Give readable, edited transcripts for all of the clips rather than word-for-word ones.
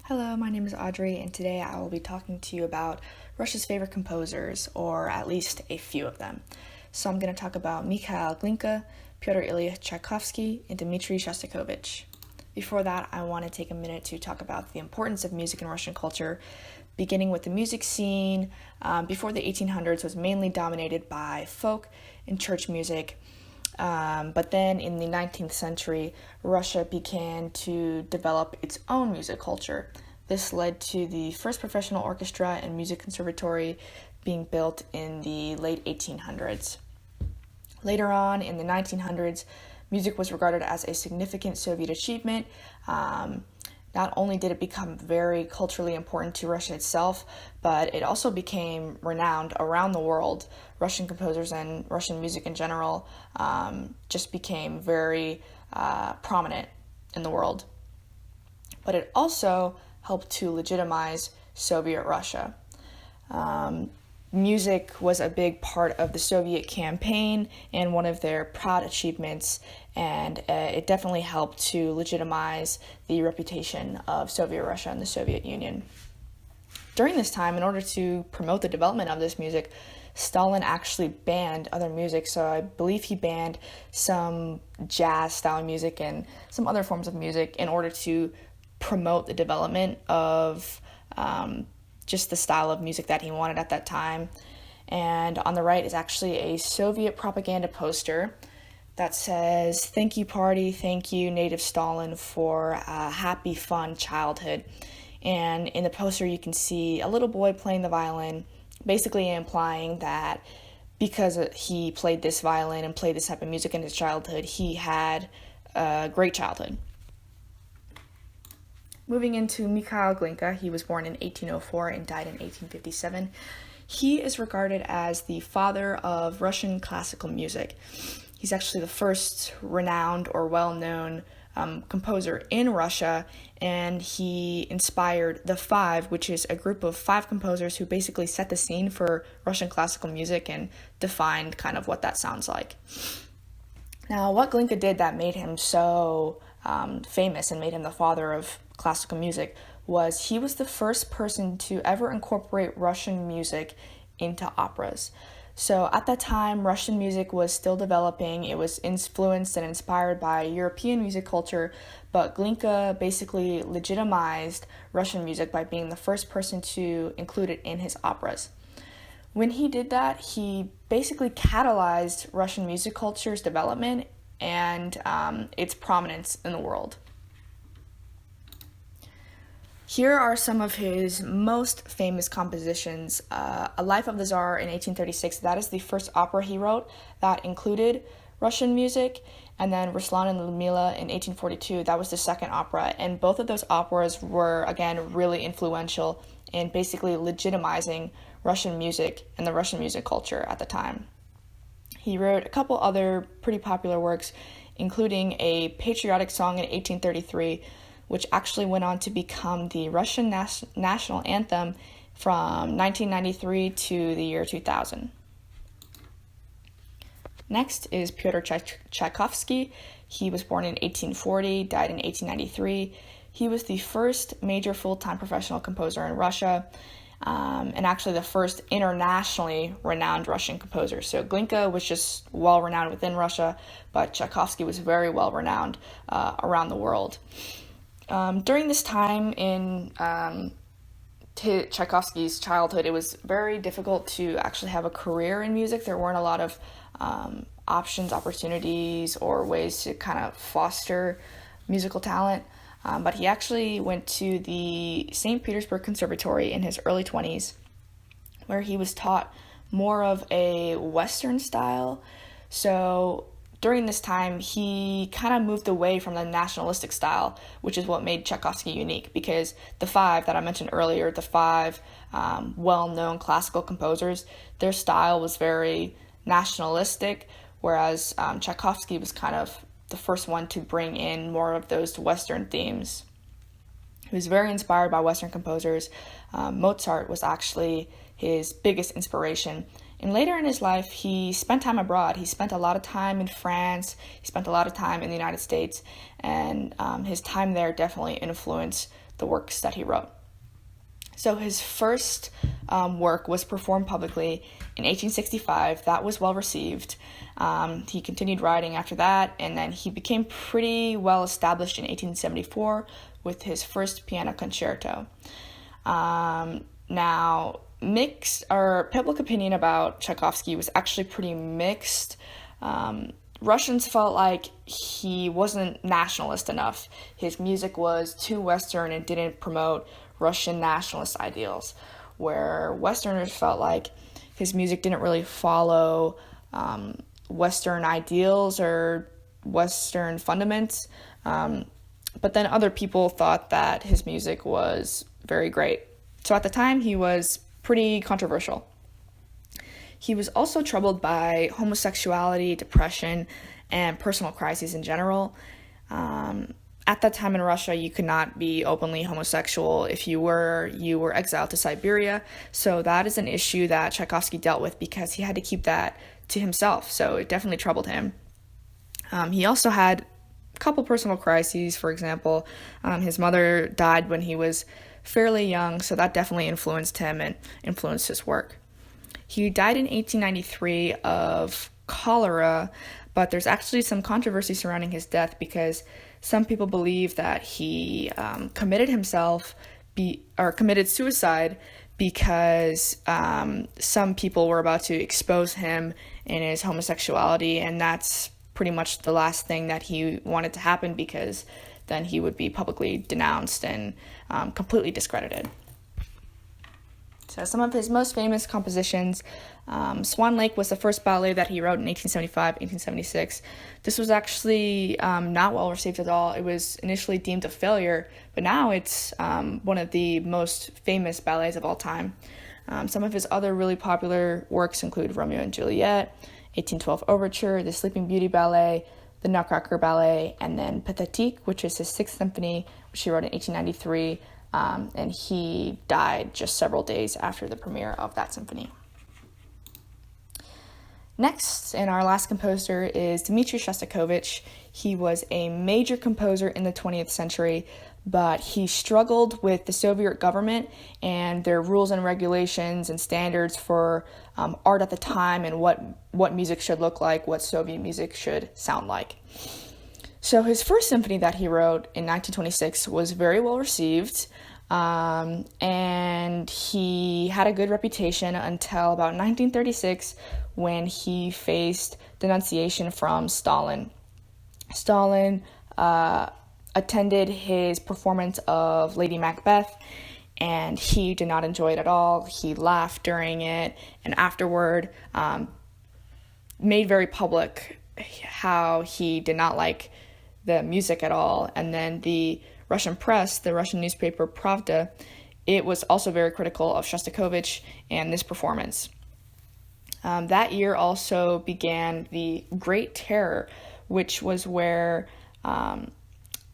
Hello, my name is Audrey, and today I will be talking to you about Russia's favorite composers, or at least a few of them. So I'm going to talk about Mikhail Glinka, Pyotr Ilyich Tchaikovsky, and Dmitri Shostakovich. Before that, I want to take a minute to talk about the importance of music in Russian culture, beginning with the music scene. Before the 1800s was mainly dominated by folk and church music. But then in the 19th century, Russia began to develop its own music culture. This led to the first professional orchestra and music conservatory being built in the late 1800s. Later on, in the 1900s, music was regarded as a significant Soviet achievement. Not only did it become very culturally important to Russia itself, but it also became renowned around the world. Russian composers and Russian music in general just became very prominent in the world. But it also helped to legitimize Soviet Russia. Music was a big part of the Soviet campaign and one of their proud achievements, and it definitely helped to legitimize the reputation of Soviet Russia and the Soviet Union. During this time, in order to promote the development of this music, Stalin actually banned other music, so I believe he banned some jazz-style music and some other forms of music in order to promote the development of just the style of music that he wanted at that time. And on the right is actually a Soviet propaganda poster that says, "Thank you, party, thank you, native Stalin, for a happy, fun childhood." And in the poster you can see a little boy playing the violin, basically implying that because he played this violin and played this type of music in his childhood, he had a great childhood. Moving into Mikhail Glinka, he was born in 1804 and died in 1857. He is regarded as the father of Russian classical music. He's actually the first renowned or well-known composer in Russia, and he inspired the Five, which is a group of 5 composers who basically set the scene for Russian classical music and defined kind of what that sounds like. Now, what Glinka did that made him so famous and made him the father of classical music was he was the first person to ever incorporate Russian music into operas. So at that time, Russian music was still developing. It was influenced and inspired by European music culture, but Glinka basically legitimized Russian music by being the first person to include it in his operas. When he did that, he basically catalyzed Russian music culture's development and its prominence in the world. Here are some of his most famous compositions. A Life of the Tsar in 1836, that is the first opera he wrote that included Russian music. And then Ruslan and Ludmila in 1842, that was the second opera. And both of those operas were, again, really influential in basically legitimizing Russian music and the Russian music culture at the time. He wrote a couple other pretty popular works, including a patriotic song in 1833, which actually went on to become the Russian national anthem from 1993 to the year 2000. Next is Pyotr Tchaikovsky. He was born in 1840, died in 1893. He was the first major full-time professional composer in Russia, and actually the first internationally renowned Russian composer. So Glinka was just well-renowned within Russia, but Tchaikovsky was very well-renowned around the world. During this time in Tchaikovsky's childhood, it was very difficult to actually have a career in music. There weren't a lot of options, opportunities, or ways to kind of foster musical talent. But he actually went to the St. Petersburg Conservatory in his early 20s, where he was taught more of a Western style. So during this time, he kind of moved away from the nationalistic style, which is what made Tchaikovsky unique, because the 5 that I mentioned earlier, the 5 well-known classical composers, their style was very nationalistic, whereas Tchaikovsky was kind of the first one to bring in more of those Western themes. He was very inspired by Western composers. Mozart was actually his biggest inspiration. And later in his life, he spent time abroad. He spent a lot of time in France. He spent a lot of time in the United States. And his time there definitely influenced the works that he wrote. So his first work was performed publicly in 1865. That was well received. He continued writing after that, and then he became pretty well established in 1874 with his first piano concerto. Now, public opinion about Tchaikovsky was actually pretty mixed. Russians felt like he wasn't nationalist enough. His music was too Western and didn't promote Russian nationalist ideals, where Westerners felt like his music didn't really follow Western ideals or Western fundaments. But then other people thought that his music was very great. So at the time, he was pretty controversial. He was also troubled by homosexuality, depression, and personal crises in general. At that time in Russia, you could not be openly homosexual. If you were exiled to Siberia. So that is an issue that Tchaikovsky dealt with because he had to keep that to himself. So it definitely troubled him. He also had a couple personal crises. For example, his mother died when he was fairly young, so that definitely influenced him and influenced his work. He died in 1893 of cholera, but there's actually some controversy surrounding his death because some people believe that he committed suicide because some people were about to expose him in his homosexuality, and that's pretty much the last thing that he wanted to happen because then he would be publicly denounced and completely discredited. So some of his most famous compositions, Swan Lake was the first ballet that he wrote in 1875, 1876. This was actually not well received at all. It was initially deemed a failure, but now it's one of the most famous ballets of all time. Some of his other really popular works include Romeo and Juliet, 1812 Overture, the Sleeping Beauty Ballet, the Nutcracker Ballet, and then Pathétique, which is his Sixth Symphony, which he wrote in 1893. And he died just several days after the premiere of that symphony. Next, and our last composer is Dmitri Shostakovich. He was a major composer in the 20th century, but he struggled with the Soviet government and their rules and regulations and standards for art at the time and what music should look like, what Soviet music should sound like. So his first symphony that he wrote in 1926 was very well received, and he had a good reputation until about 1936 when he faced denunciation from Stalin. Stalin attended his performance of Lady Macbeth, and he did not enjoy it at all. He laughed during it, and afterward made very public how he did not like the music at all. And then the Russian press, the Russian newspaper Pravda, it was also very critical of Shostakovich and this performance. That year also began the Great Terror, which was where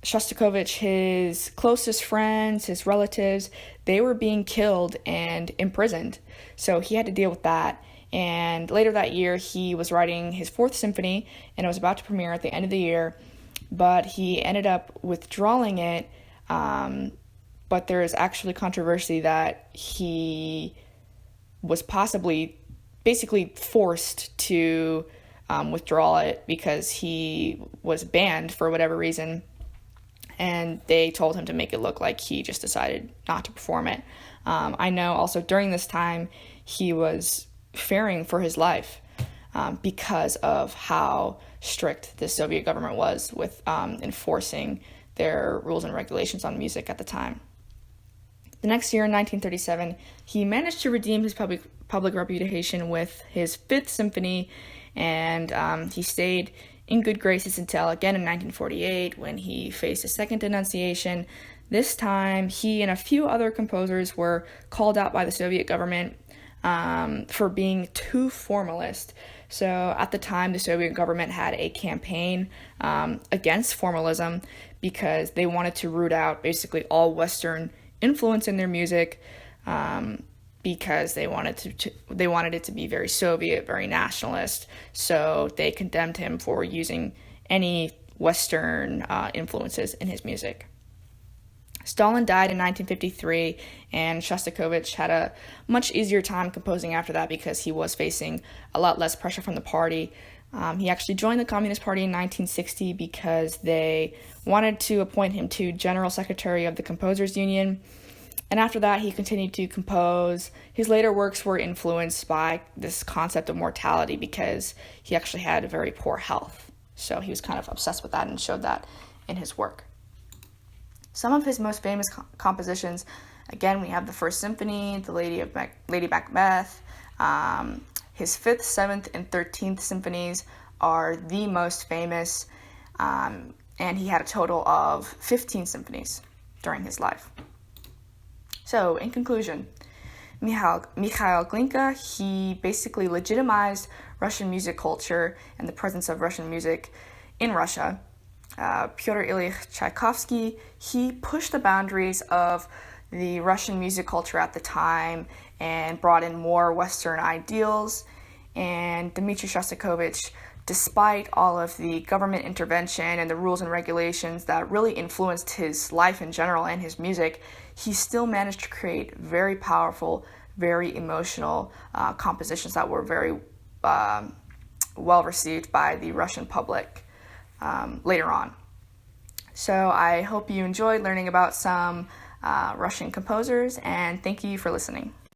Shostakovich, his closest friends, his relatives, they were being killed and imprisoned. So he had to deal with that. And later that year, he was writing his Fourth Symphony, and it was about to premiere at the end of the year, but he ended up withdrawing it. But there is actually controversy that he was possibly basically forced to withdraw it because he was banned for whatever reason, and they told him to make it look like he just decided not to perform it. I know also during this time he was fearing for his life because of how strict the Soviet government was with enforcing their rules and regulations on music at the time. The next year, in 1937, he managed to redeem his public reputation with his Fifth Symphony, and he stayed in good graces until, again, in 1948, when he faced a second denunciation. This time, he and a few other composers were called out by the Soviet government for being too formalist. So at the time, the Soviet government had a campaign against formalism because they wanted to root out basically all Western influence in their music, because they wanted it to be very Soviet, very nationalist. So they condemned him for using any Western influences in his music. Stalin died in 1953, and Shostakovich had a much easier time composing after that because he was facing a lot less pressure from the party. He actually joined the Communist Party in 1960 because they wanted to appoint him to General Secretary of the Composers Union. And after that, he continued to compose. His later works were influenced by this concept of mortality because he actually had very poor health. So he was kind of obsessed with that and showed that in his work. Some of his most famous compositions, again, we have the First Symphony, the Lady Macbeth. His 5th, 7th, and 13th symphonies are the most famous, and he had a total of 15 symphonies during his life. So, in conclusion, Mikhail Glinka, he basically legitimized Russian music culture and the presence of Russian music in Russia. Pyotr Ilyich Tchaikovsky, he pushed the boundaries of the Russian music culture at the time and brought in more Western ideals. And Dmitri Shostakovich, despite all of the government intervention and the rules and regulations that really influenced his life in general and his music, he still managed to create very powerful, very emotional compositions that were very well received by the Russian public later on. So I hope you enjoyed learning about some Russian composers, and thank you for listening.